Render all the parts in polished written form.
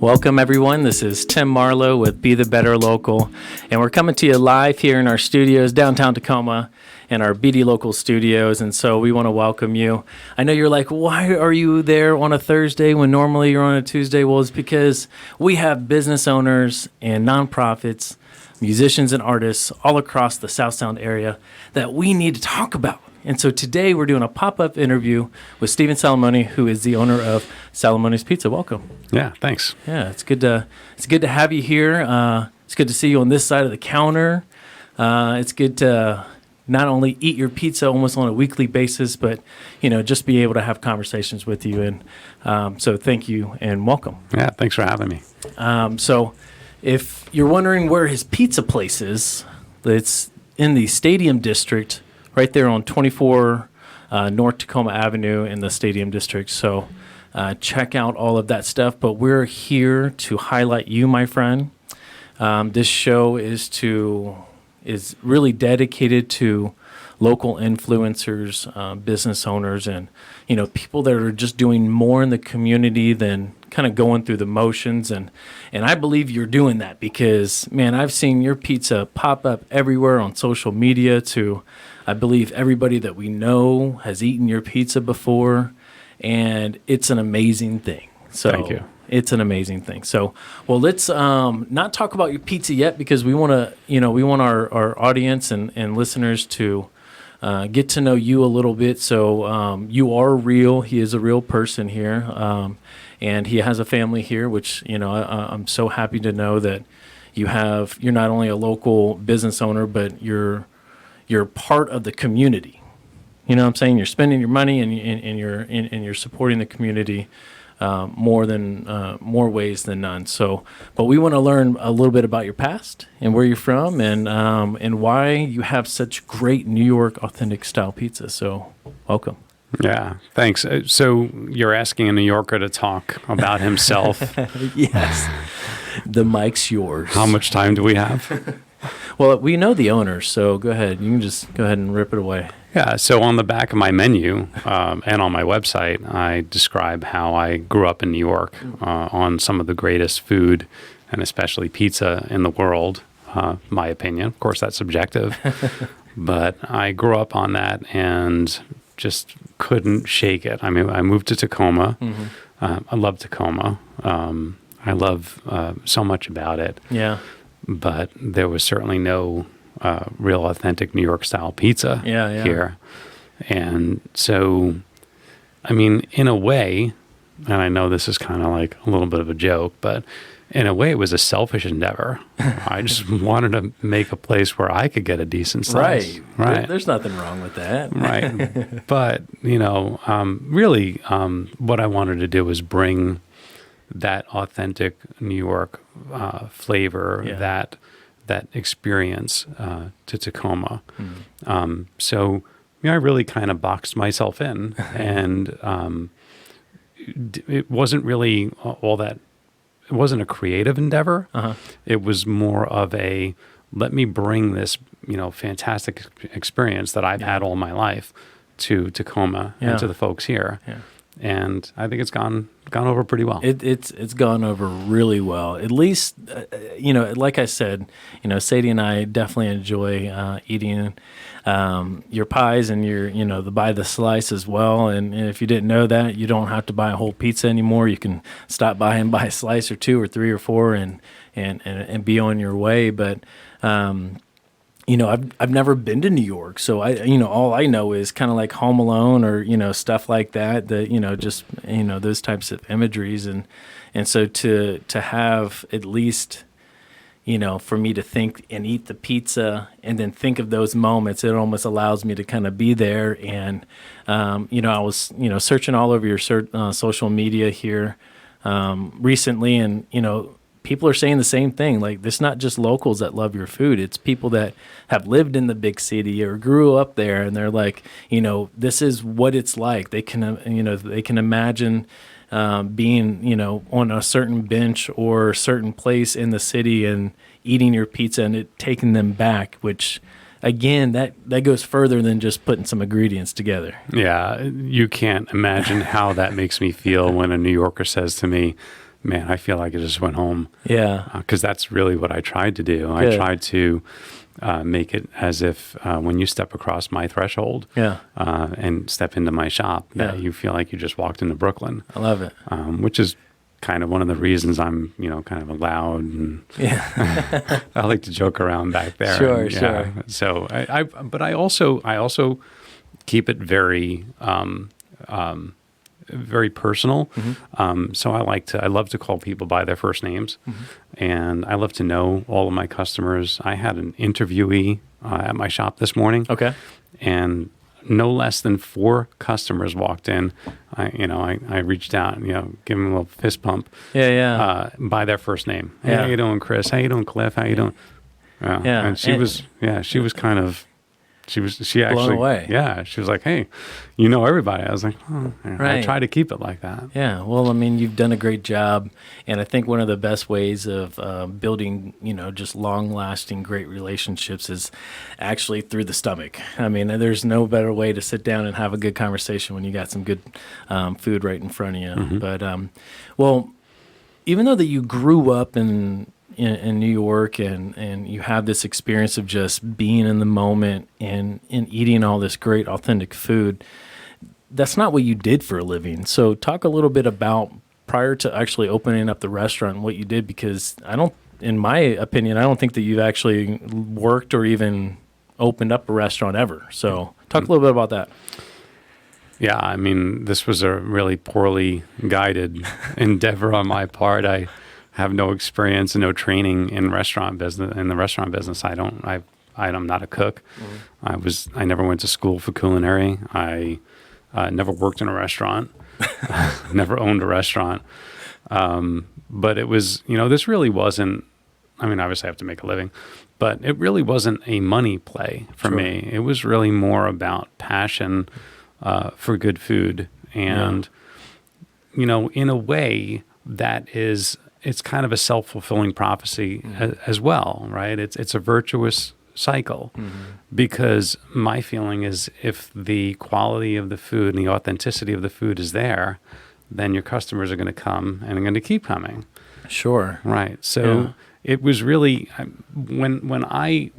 Welcome, everyone. This is Tim Marlowe with Be the Better Local, and we're coming to you live here in our studios downtown Tacoma in our BD Local studios, and so we want to welcome you. I know you're like, why are you there on a Thursday when normally you're on a Tuesday? Well, it's because we have business owners and nonprofits, musicians and artists all across the South Sound area that we need to talk about. And so today we're doing a pop-up interview with Stephen Salamone, who is the owner of Salamone's Pizza. Welcome. Yeah, thanks. Yeah, it's good to have you here. It's good to see you on this side of the counter. It's good to not only eat your pizza almost on a weekly basis, but just be able to have conversations with you. And so thank you and welcome. Yeah, thanks for having me. So if you're wondering where his pizza place is, it's in the Stadium District, right there on 24 North Tacoma Avenue in the Stadium District. So check out all of that stuff. But we're here to highlight you, my friend. This show is really dedicated to local influencers, business owners, and people that are just doing more in the community than kind of going through the motions. And I believe you're doing that because, man, I've seen your pizza pop up everywhere on social media to, I believe everybody that we know has eaten your pizza before, and it's an amazing thing. So thank you. It's an amazing thing. So, well, let's not talk about your pizza yet because we want to, we want our audience and listeners to get to know you a little bit. So you are real. He is a real person here, and he has a family here, which I'm so happy to know that you're not only a local business owner, but you're part of the community. You know what I'm saying? You're spending your money and you're supporting the community more ways than none. So, but we want to learn a little bit about your past and where you're from and why you have such great New York authentic style pizza. So, welcome. Yeah, thanks. So you're asking a New Yorker to talk about himself. Yes. The mic's yours. How much time do we have? Well, we know the owner, so go ahead. You can just go ahead and rip it away. Yeah, so on the back of my menu and on my website, I describe how I grew up in New York on some of the greatest food and especially pizza in the world, my opinion. Of course, that's subjective. But I grew up on that and just couldn't shake it. I mean, I moved to Tacoma. Mm-hmm. I love Tacoma. I love so much about it. Yeah. But there was certainly no real authentic New York style pizza here. And so, I mean, in a way, and I know this is kind of like a little bit of a joke, but in a way it was a selfish endeavor. I just wanted to make a place where I could get a decent slice. Right. There's nothing wrong with that. Right. But, really what I wanted to do was bring that authentic New York flavor, that experience to Tacoma. Mm. So I really kind of boxed myself in, and it wasn't really all that. It wasn't a creative endeavor. Uh-huh. It was more of a let me bring this fantastic experience that I've had all my life to Tacoma and to the folks here. Yeah. And I think it's gone over pretty well. It's gone over really well. At least, like I said, Sadie and I definitely enjoy eating your pies and your, buy the slice as well. And if you didn't know that, you don't have to buy a whole pizza anymore. You can stop by and buy a slice or two or three or four and be on your way. But I've never been to New York, so all I know is kind of like Home Alone or stuff like that. Just those types of imageries, and so to have at least for me to think and eat the pizza and then think of those moments, it almost allows me to kind of be there. And I was searching all over your social media here recently, and people are saying the same thing. Like, it's not just locals that love your food. It's people that have lived in the big city or grew up there, and they're like, this is what it's like. They can, they can imagine being, on a certain bench or certain place in the city and eating your pizza and it taking them back, which, again, that goes further than just putting some ingredients together. Yeah, you can't imagine how that makes me feel when a New Yorker says to me, man, I feel like I just went home. Yeah. Because that's really what I tried to do. Good. I tried to make it as if when you step across my threshold Yeah. and step into my shop, that Yeah. you feel like you just walked into Brooklyn, I love it. which is kind of one of the reasons I'm, kind of loud, and Yeah. I like to joke around back there. Sure, And, sure. So but I also keep it very, very personal. So I love to call people by their first names, and I love to know all of my customers. I had an interviewee at my shop this morning. Okay. And no less than 4 customers walked in. I reached out, give them a little fist pump. Yeah. By their first name. Hey, Yeah. how you doing, Chris? How you doing, Cliff? How you doing? Yeah. And she was kind of, she actually, away. yeah, she was like, hey, you know everybody. I was like, oh, yeah. I Right. try to keep it like that. Yeah, well, I mean, you've done a great job, and I think one of the best ways of building, just long-lasting, great relationships is actually through the stomach. I mean, there's no better way to sit down and have a good conversation when you got some good food right in front of you. But, well, even though that you grew up in New York and you have this experience of just being in the moment and eating all this great, authentic food, that's not what you did for a living. So talk a little bit about prior to actually opening up the restaurant and what you did, because in my opinion, I don't think that you've actually worked or even opened up a restaurant ever. So talk a little bit about that. Yeah, I mean, this was a really poorly guided endeavor on my part. I have no experience and no training in restaurant business. In the restaurant business, I'm not a cook. I never went to school for culinary. I never worked in a restaurant, never owned a restaurant. But it was, this really wasn't, I mean, obviously I have to make a living, but it really wasn't a money play for Sure. me. It was really more about passion for good food. And, in a way it's kind of a self-fulfilling prophecy as well, right? It's a virtuous cycle, because my feeling is if the quality of the food and the authenticity of the food is there, then your customers are going to come and are going to keep coming. Sure. Right. So it was really when I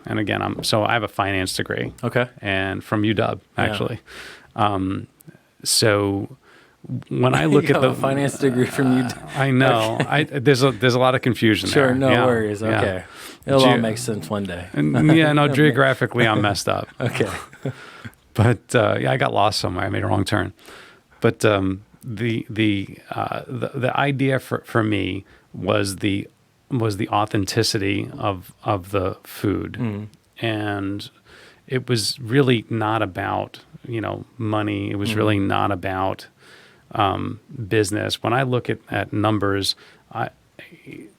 and again I have a finance degree. Okay. And from UW actually. So when I look You at have a finance degree from you. I know. There's a lot of confusion there. Sure, no Yeah, worries. yeah. Okay. It'll all make sense one day. Geographically I'm messed up. Okay. But I got lost somewhere. I made a wrong turn. But the idea for me was the authenticity of the food, and it was really not about money. It was really not about business. When I look at numbers,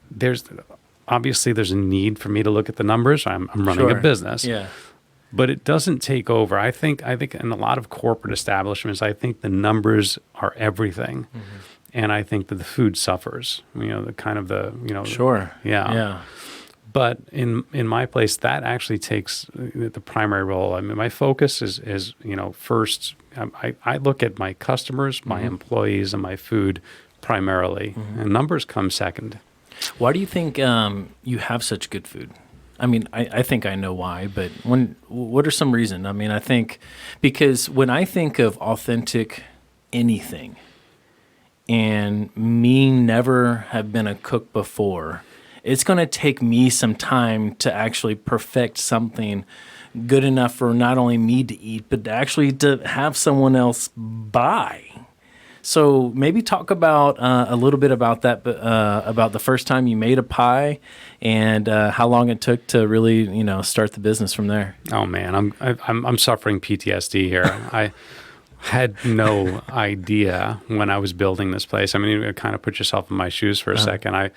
there's a need for me to look at the numbers. I'm running a business. Yeah. But it doesn't take over. I think in a lot of corporate establishments, I think the numbers are everything. And I think that the food suffers, the kind of Sure. Yeah. Yeah. But in my place, that actually takes the primary role. I mean, my focus is first, I look at my customers, my employees, and my food primarily, and numbers come second. Why do you think you have such good food? I mean, I think I know why, but what are some reasons? I mean, I think because when I think of authentic anything, and me never have been a cook before, it's going to take me some time to actually perfect something good enough for not only me to eat, but actually to have someone else buy. So maybe talk about a little bit about that, about the first time you made a pie and how long it took to really, start the business from there. Oh man, I'm suffering PTSD here. I had no idea when I was building this place. I mean, kind of put yourself in my shoes for a second.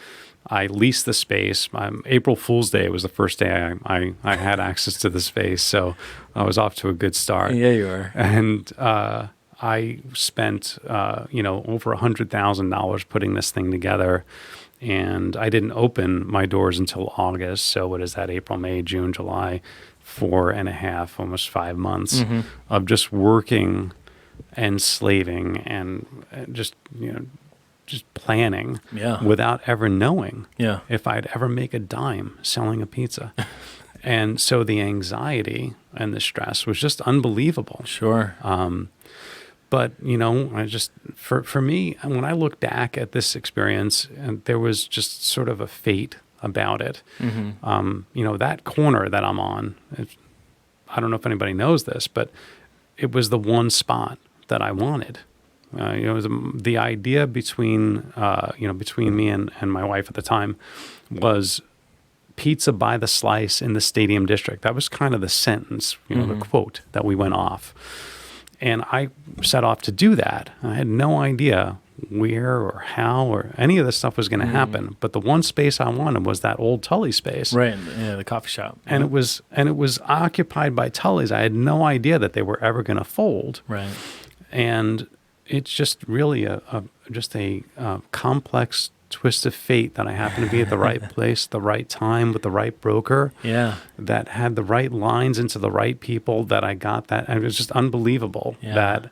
I leased the space. April Fool's Day was the first day I had access to the space, so I was off to a good start. Yeah, you are. And I spent over $100,000 putting this thing together, and I didn't open my doors until August. So what is that? April, May, June, July, 4.5, almost 5 months of just working and slaving and just just planning Yeah. without ever knowing Yeah. if I'd ever make a dime selling a pizza. And so the anxiety and the stress was just unbelievable. Sure. But, I just, for me, when I look back at this experience, and there was just sort of a fate about it. That corner that I'm on, I don't know if anybody knows this, but it was the one spot that I wanted. It was the idea between me and my wife at the time was pizza by the slice in the Stadium District. That was kind of the sentence, the quote that we went off. And I set off to do that. I had no idea where or how or any of this stuff was going to happen. But the one space I wanted was that old Tully space. Right. Yeah, the coffee shop. And it was occupied by Tully's. I had no idea that they were ever going to fold. Right. And it's just really a complex twist of fate that I happened to be at the right place, the right time with the right broker. Yeah. That had the right lines into the right people, that I got that. And it was just unbelievable that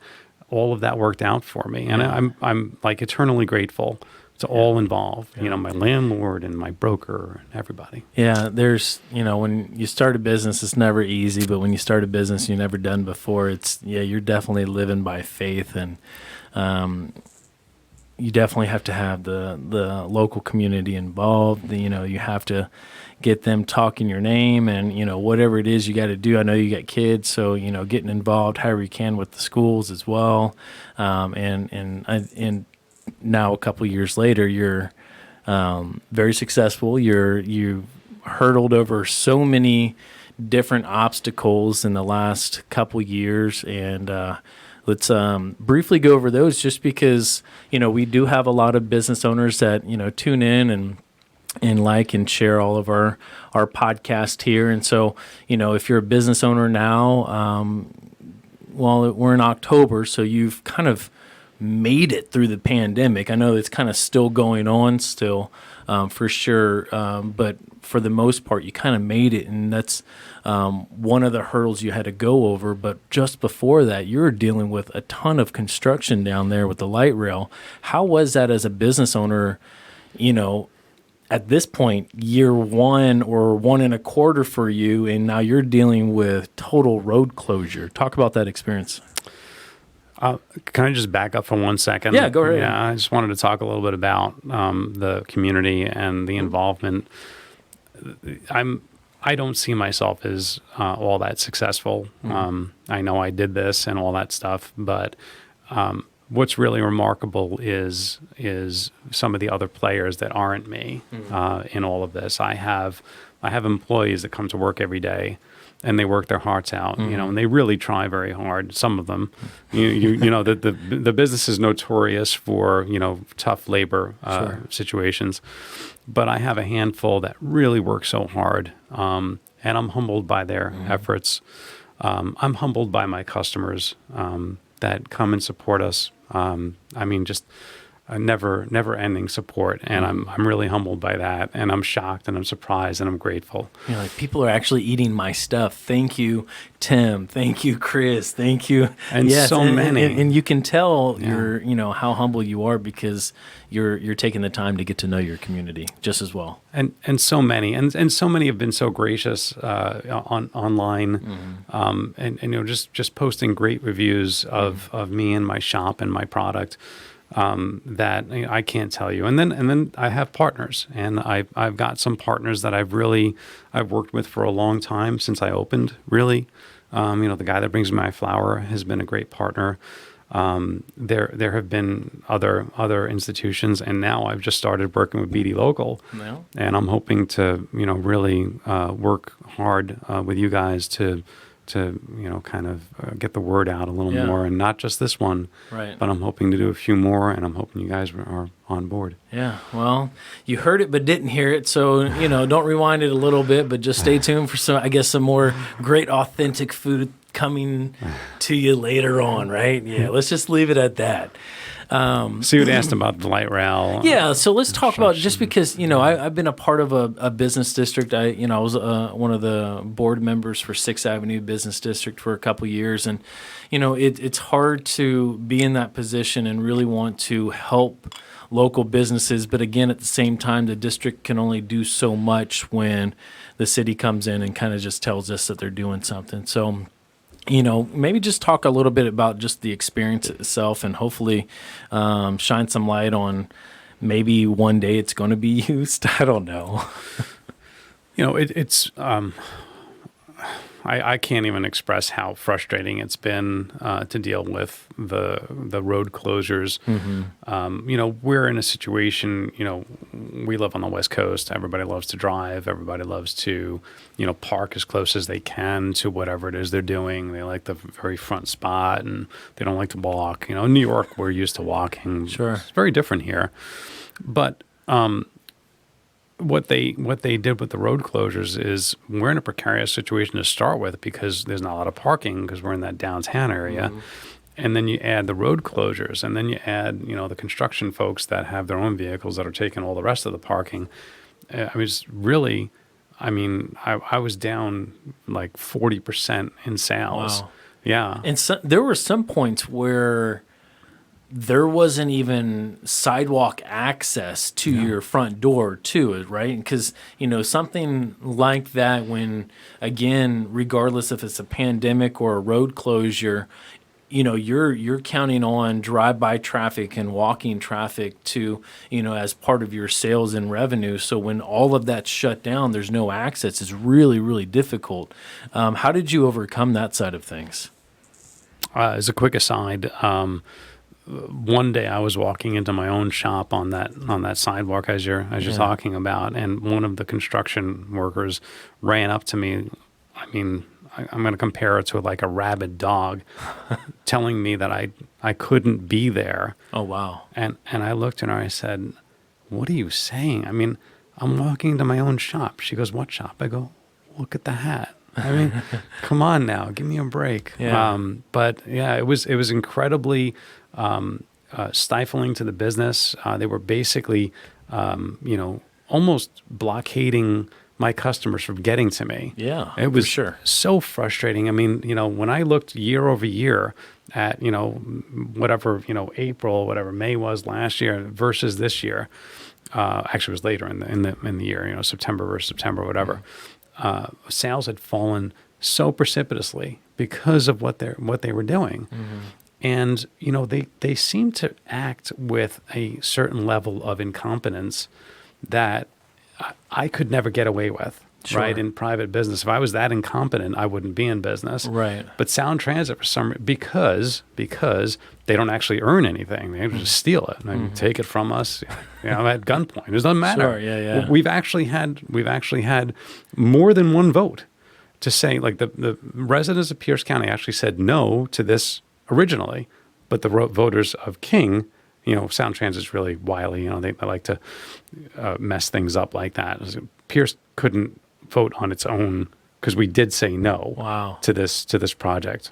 all of that worked out for me. And I'm like eternally grateful to all involved, my landlord and my broker and everybody. Yeah, there's, when you start a business, it's never easy, but when you start a business you've never done before, you're definitely living by faith, and you definitely have to have the local community involved. You have to get them talking your name, and, whatever it is you got to do. I know you got kids, so, getting involved however you can with the schools as well. And now a couple years later, you're very successful. You hurdled over so many different obstacles in the last couple years, and let's briefly go over those, just because we do have a lot of business owners that tune in and like and share all of our podcast here. And so if you're a business owner now, well, we're in October, so you've kind of made it through the pandemic. I know it's kind of still going on still, for sure. But for the most part, you kind of made it. And that's one of the hurdles you had to go over. But just before that, you were dealing with a ton of construction down there with the light rail. How was that as a business owner, at this point, year one or 1.25 for you, and now you're dealing with total road closure? Talk about that experience. Can I just back up for 1 second? Yeah, go ahead. Yeah, I just wanted to talk a little bit about the community and the involvement. I don't see myself as all that successful. I know I did this and all that stuff, but what's really remarkable is some of the other players that aren't me in all of this. I have employees that come to work every day, and they work their hearts out, and they really try very hard. Some of them, the business is notorious for, tough labor situations, but I have a handful that really work so hard, and I'm humbled by their efforts. I'm humbled by my customers that come and support us. Just a never-ending support, and I'm really humbled by that, and I'm shocked, and I'm surprised, and I'm grateful. People are actually eating my stuff. Thank you, Tim. Thank you, Chris. Thank you. And so many. And you can tell you're, how humble you are, because you're taking the time to get to know your community just as well. And so many, and so many have been so gracious online, and just posting great reviews of me and my shop and my product. That I can't tell you. And then I have partners, and I've got some partners that I've worked with for a long time since I opened, really. The guy that brings me my flour has been a great partner. There have been other institutions, and now I've just started working with BD Local, and I'm hoping to, really work hard with you guys to kind of get the word out a little more, and not just this one, right? But I'm hoping to do a few more, and I'm hoping you guys are on board. Yeah, well, you heard it but didn't hear it, so don't rewind it a little bit, but just stay tuned for some more great authentic food coming to you later on, right? Yeah, let's just leave it at that. So you'd asked about the light rail. Yeah, so let's talk about, just because I've been a part of a business district. I was one of the board members for 6th Avenue Business District for a couple years, and it's hard to be in that position and really want to help local businesses. But again, at the same time, the district can only do so much when the city comes in and kind of just tells us that they're doing something. So, maybe just talk a little bit about just the experience itself, and hopefully shine some light on maybe one day it's going to be used. I don't know. I can't even express how frustrating it's been to deal with the road closures. We're in a situation, we live on the West Coast. Everybody loves to drive. Everybody loves to, park as close as they can to whatever it is they're doing. They like the very front spot, and they don't like to walk. In New York, we're used to walking. Sure. It's very different here. But what they did with the road closures is we're in a precarious situation to start with because there's not a lot of parking because we're in that downtown area. And then you add the road closures, and then you add, the construction folks that have their own vehicles that are taking all the rest of the parking. I was down like 40% in sales. Wow. Yeah. And there were some points where there wasn't even sidewalk access to your front door too, right? Because, something like that, when, again, regardless if it's a pandemic or a road closure, you're counting on drive-by traffic and walking traffic to, as part of your sales and revenue. So when all of that's shut down, there's no access. It's really, really difficult. How did you overcome that side of things? As a quick aside, one day I was walking into my own shop on that sidewalk as you're talking about, and one of the construction workers ran up to me. I'm going to compare it to like a rabid dog, telling me that I couldn't be there. Oh wow! And I looked at her. I said, "What are you saying? I'm walking into my own shop." She goes, "What shop?" I go, "Look at the hat." Come on now, give me a break. Yeah. But yeah, it was incredibly stifling to the business. They were basically, almost blockading my customers from getting to me. Yeah, it was for sure. So frustrating. When I looked year over year at, whatever, April, whatever May was last year versus this year, actually it was later in the year, September versus September, whatever. Sales had fallen so precipitously because of what they were doing. And, they seem to act with a certain level of incompetence that I could never get away with, Sure. right? In private business. If I was that incompetent, I wouldn't be in business. Right. But Sound Transit, because they don't actually earn anything. They just steal it and take it from us, at gunpoint. It doesn't matter. Sure, yeah. We've actually had more than one vote to say, like the residents of Pierce County actually said no to this originally, but the voters of King, Sound Transit's really wily. They like to mess things up like that. Pierce couldn't vote on its own because we did say no. Wow. to this project,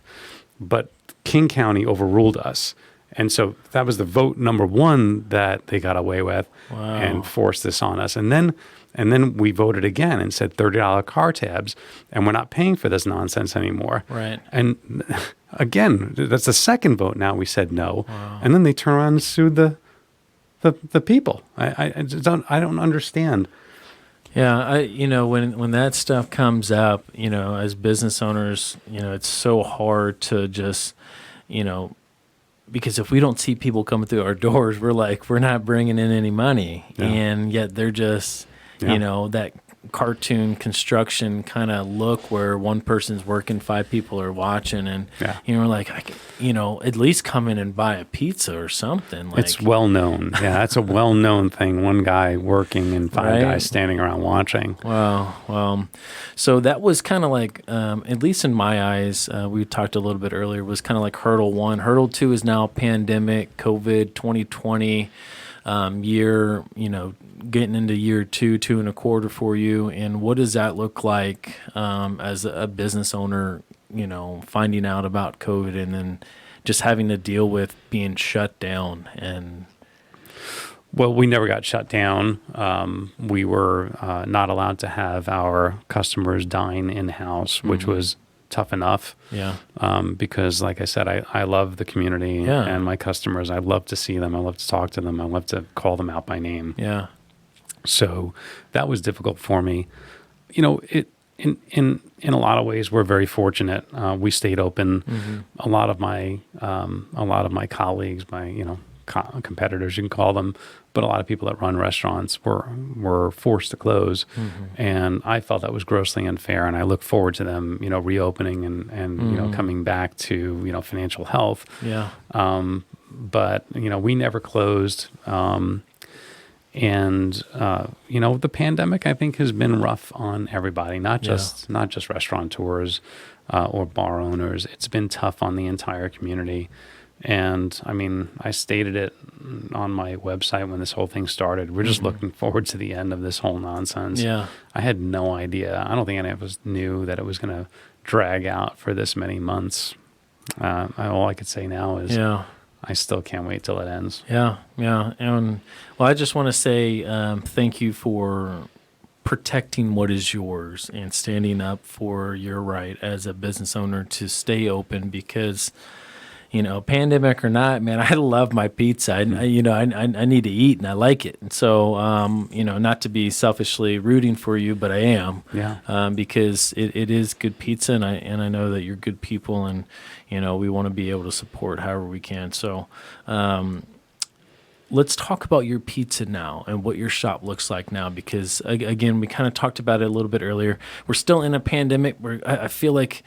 but King County overruled us, and so that was the vote number one that they got away with. Wow. And forced this on us, and then we voted again and said $30 car tabs, and we're not paying for this nonsense anymore. Right. And again, that's the second vote. Now we said no, Wow. and then they turn around and sued the people. I don't understand. Yeah, when that stuff comes up, as business owners, it's so hard to just, because if we don't see people coming through our doors, we're not bringing in any money, Yeah. and yet they're just, that cartoon construction kind of look where one person's working, five people are watching, and at least come in and buy a pizza or something. It's well known. Yeah, that's a well known thing. One guy working and five guys standing around watching. Wow. Well, so that was kind of like, at least in my eyes, we talked a little bit earlier, was kind of like hurdle one. Hurdle two is now pandemic, COVID 2020 year, getting into year two and a quarter for you. And what does that look like as a business owner, finding out about COVID and then just having to deal with being shut down? And well, we never got shut down. We were not allowed to have our customers dine in-house, which was tough enough. Yeah. Because like I said, I love the community Yeah. and my customers. I love to see them. I love to talk to them. I love to call them out by name. Yeah. So that was difficult for me. You know, in a lot of ways, we're very fortunate. We stayed open. Mm-hmm. A lot of my colleagues, competitors, you can call them, but a lot of people that run restaurants were forced to close, and I felt that was grossly unfair. And I look forward to them, reopening and coming back to financial health. Yeah. But we never closed. The pandemic, I think, has been rough on everybody, not just restaurateurs or bar owners. It's been tough on the entire community. And I mean, I stated it on my website when this whole thing started. We're just looking forward to the end of this whole nonsense. Yeah. I had no idea. I don't think any of us knew that it was going to drag out for this many months. All I could say now is, I still can't wait till it ends. Yeah, yeah. And well, I just want to say thank you for protecting what is yours and standing up for your right as a business owner to stay open because, pandemic or not, man, I love my pizza. I need to eat and I like it. And so, not to be selfishly rooting for you, but I am. Yeah. Because it is good pizza and I know that you're good people and, we want to be able to support however we can. So, let's talk about your pizza now and what your shop looks like now, because again, we kind of talked about it a little bit earlier. We're still in a pandemic where I feel like,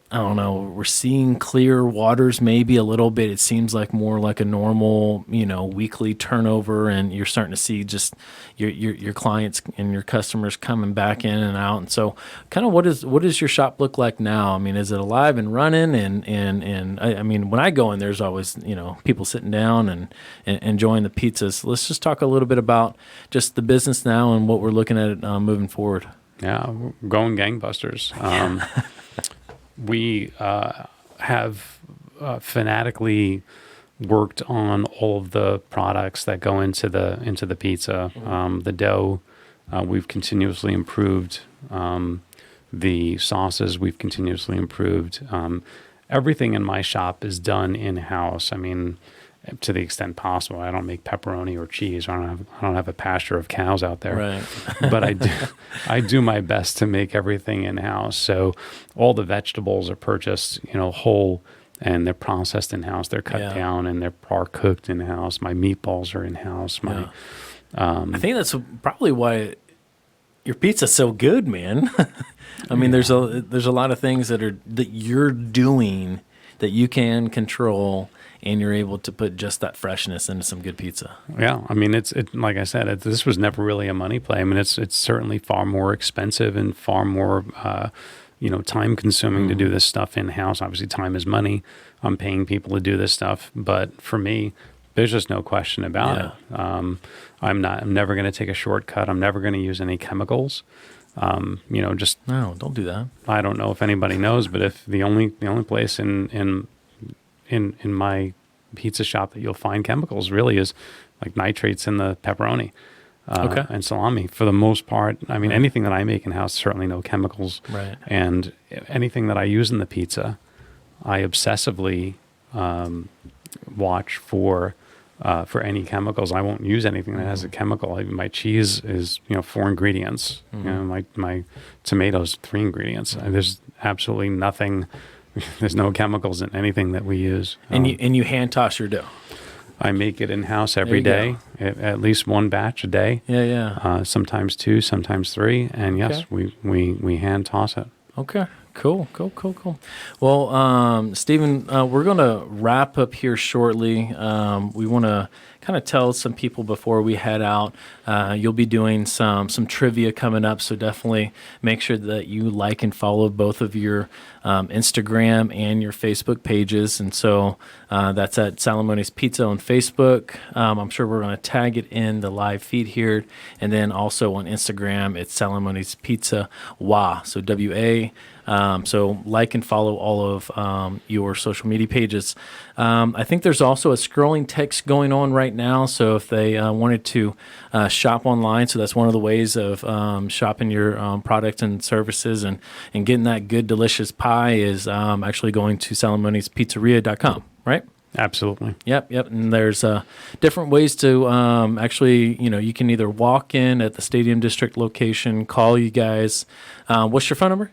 I don't know, we're seeing clear waters maybe a little bit. It seems like more like a normal, weekly turnover, and you're starting to see just your clients and your customers coming back in and out. And so kind of what does your shop look like now? I mean, is it alive and running? And I mean, when I go in, there's always, people sitting down and enjoying the pizzas. Let's just talk a little bit about just the business now and what we're looking at moving forward. Yeah, we're going gangbusters. We have fanatically worked on all of the products that go into the pizza. The dough, we've continuously improved. The sauces, we've continuously improved. Everything in my shop is done in-house. I mean, to the extent possible. I don't make pepperoni or cheese. I don't have a pasture of cows out there. Right. But I do my best to make everything in-house. So all the vegetables are purchased, whole, and they're processed in-house. They're cut down and they're cooked in-house. My meatballs are in-house. I think that's probably why your pizza's so good, man. I mean, there's a lot of things that you're doing that you can control, and you're able to put just that freshness into some good pizza. Yeah, I mean, it's like I said, this was never really a money play. I mean, it's certainly far more expensive and far more, time consuming to do this stuff in house. Obviously, time is money. I'm paying people to do this stuff, but for me, there's just no question about it. I'm never going to take a shortcut. I'm never going to use any chemicals. No, don't do that. I don't know if anybody knows, but if the only place in my pizza shop that you'll find chemicals really is like nitrates in the pepperoni and salami. For the most part, I mean, anything that I make in-house, certainly no chemicals. Right. And anything that I use in the pizza, I obsessively watch for any chemicals. I won't use anything that has a chemical. My cheese is 4 ingredients. My tomatoes 3 ingredients. There's absolutely nothing. There's no chemicals in anything that we use. And you hand toss your dough. I make it in house every day, at least one batch a day. Yeah. Sometimes 2, sometimes 3, and yes, we hand toss it. Okay. Cool. Well, Stephen, we're going to wrap up here shortly. We want to kind of tell some people before we head out. You'll be doing some trivia coming up, so definitely make sure that you like and follow both of your Instagram and your Facebook pages. And so that's at Salamone's Pizza on Facebook. I'm sure we're going to tag it in the live feed here. And then also on Instagram, it's Salamone's Pizza WA. So WA. So like and follow all of your social media pages. I think there's also a scrolling text going on right now. So if they wanted to shop online, so that's one of the ways of shopping your products and services and getting that good, delicious pie is actually going to Salamone'sPizzeria.com, right? Absolutely. Yep. And there's different ways to actually, you can either walk in at the Stadium District location, call you guys. What's your phone number?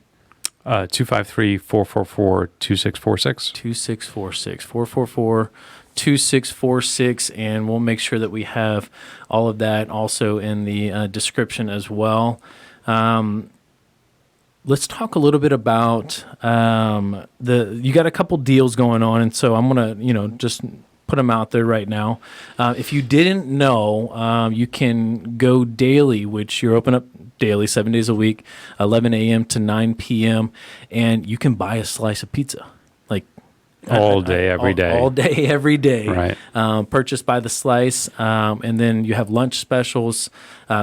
253-444-2646. 2646 444 2646, and we'll make sure that we have all of that also in the description as well. Let's talk a little bit about you got a couple deals going on, and so I'm gonna just put them out there right now. If you didn't know, you can go daily, which you're open up daily, 7 days a week, 11 a.m. to 9 p.m., and you can buy a slice of pizza. Like all day, every day. All day, every day. Right. Purchased by the slice. And then you have lunch specials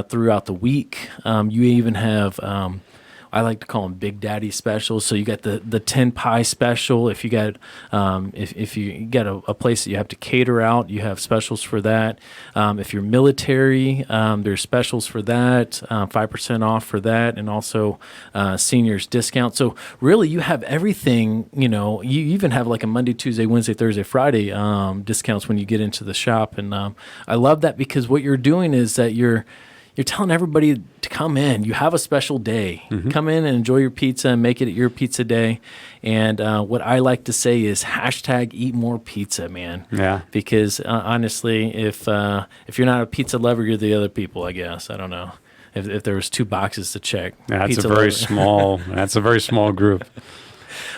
throughout the week. You even have, I like to call them Big Daddy specials. So you got the 10 pie special. If you got if you got a place that you have to cater out, you have specials for that. If you're military, there's specials for that, 5% off for that, and also seniors discount. So really, you have everything. You even have like a Monday, Tuesday, Wednesday, Thursday, Friday discounts when you get into the shop, and I love that because what you're doing is that you're telling everybody to come in. You have a special day. Mm-hmm. Come in and enjoy your pizza and make it your pizza day. And what I like to say is #eat more pizza, man. Yeah. Because honestly, if you're not a pizza lover, you're the other people, I guess. I don't know. If there was 2 boxes to check. Yeah, that's a very small group.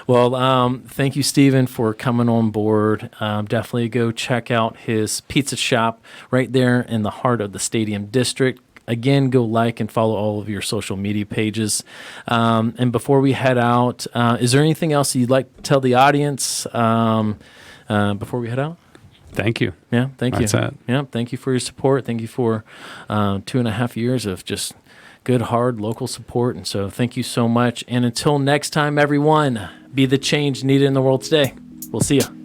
Well, thank you, Stephen, for coming on board. Definitely go check out his pizza shop right there in the heart of the Stadium District. Again, go like and follow all of your social media pages. And before we head out, is there anything else you'd like to tell the audience before we head out? Thank you. Yeah, thank you. That's it. Yeah, thank you for your support. Thank you for 2.5 years of just good, hard local support. And so thank you so much. And until next time, everyone, be the change needed in the world today. We'll see you.